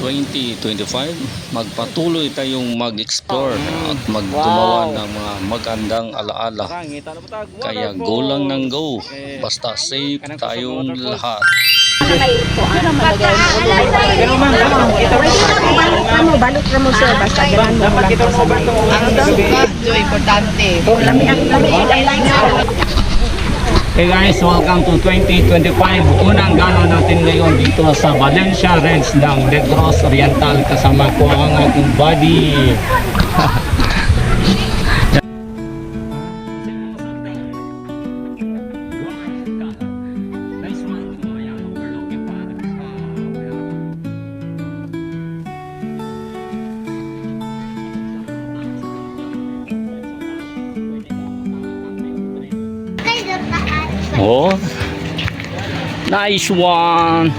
2025, magpatuloy tayong mag-explore at maggumawa ng mga magandang alaala. Kaya go lang ng go, basta safe tayong lahat. Balot mo sir, basta ganun mo lang sa mga. Ano daw? Joy, importante. Hey guys, welcome to 2025. Unang gala natin ngayon dito sa Valencia Reds ng Negros Oriental. Kasama ko ang aking buddy. Oh, nice one.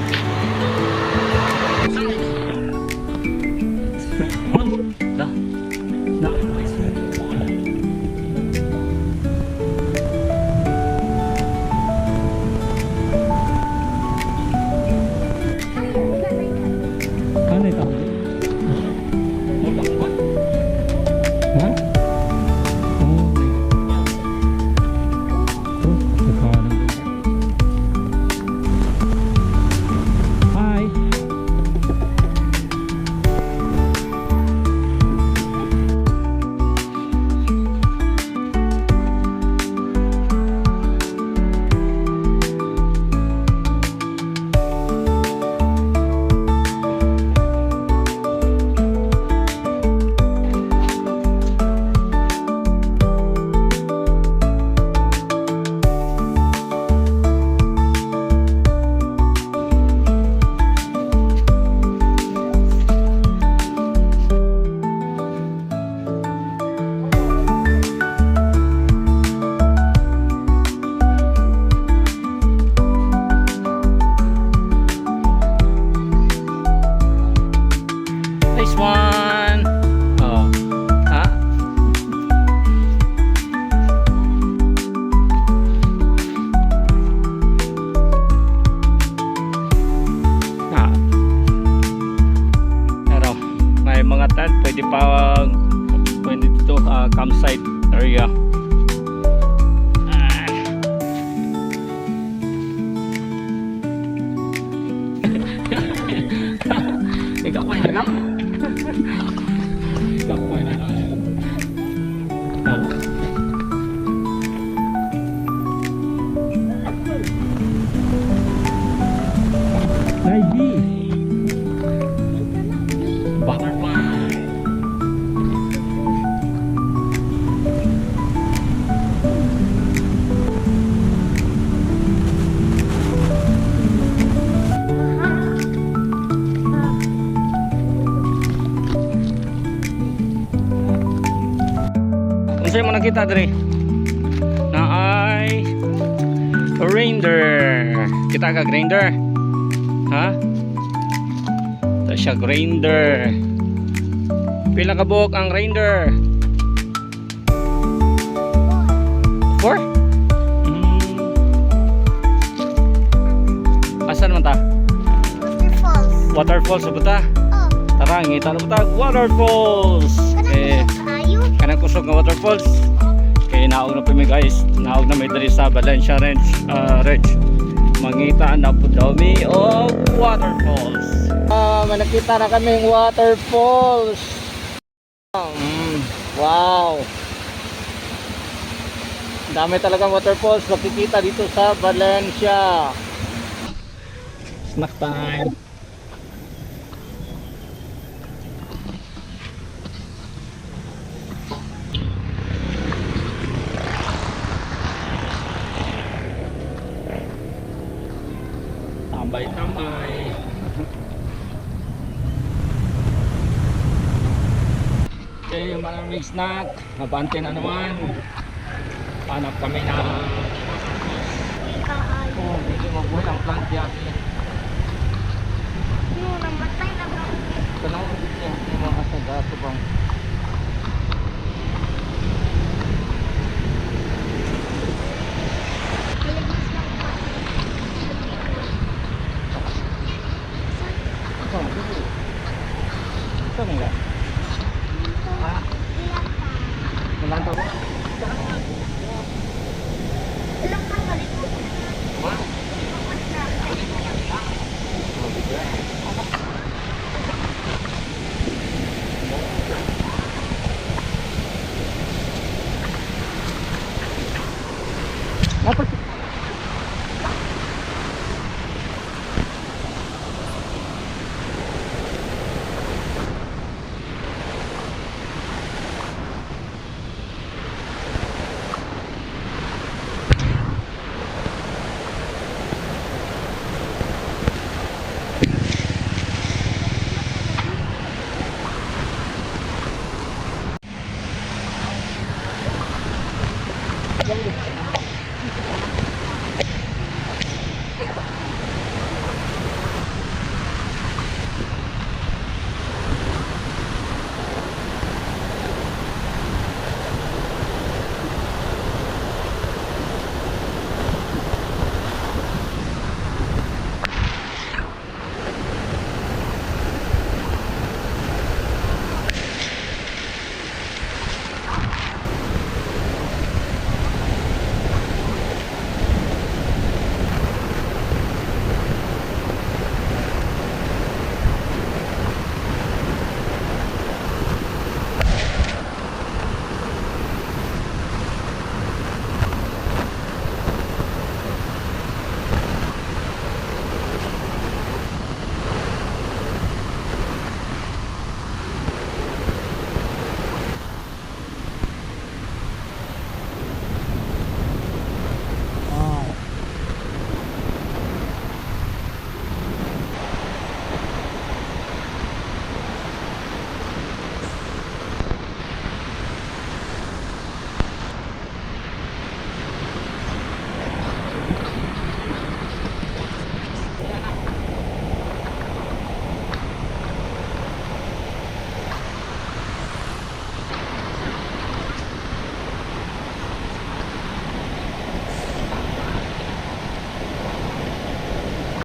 Ano ito? Ha? Nice one. Oh. Ha? Ah. Pero may mga tent pwede dito campsite area. Ikaw pa lang. Butterfly. Unsa mo nakita diri? Na ay reindeer. Kita ka reindeer? Ha? Ito siya reindeer. Pila ka buok ang reindeer? 4? Asan man ta? Waterfalls ba ta? Tara, ngita na ba ta? Waterfalls! Kanang kusog nga waterfalls. Kaya naog na po mi guys. Naog na may dali sa Valencia Reds. Mangita na po daw mi o waterfalls. May nakita na kaming waterfalls. Wow. Dami talagang waterfalls makikita dito sa Valencia. Snack time. Tambay-tambay. Okay, yung maraming snack. Nabante na naman. Hanap kami na hindi mabuhay ang plant yaki. Namatay na ba? Kanang yung mga asagato bang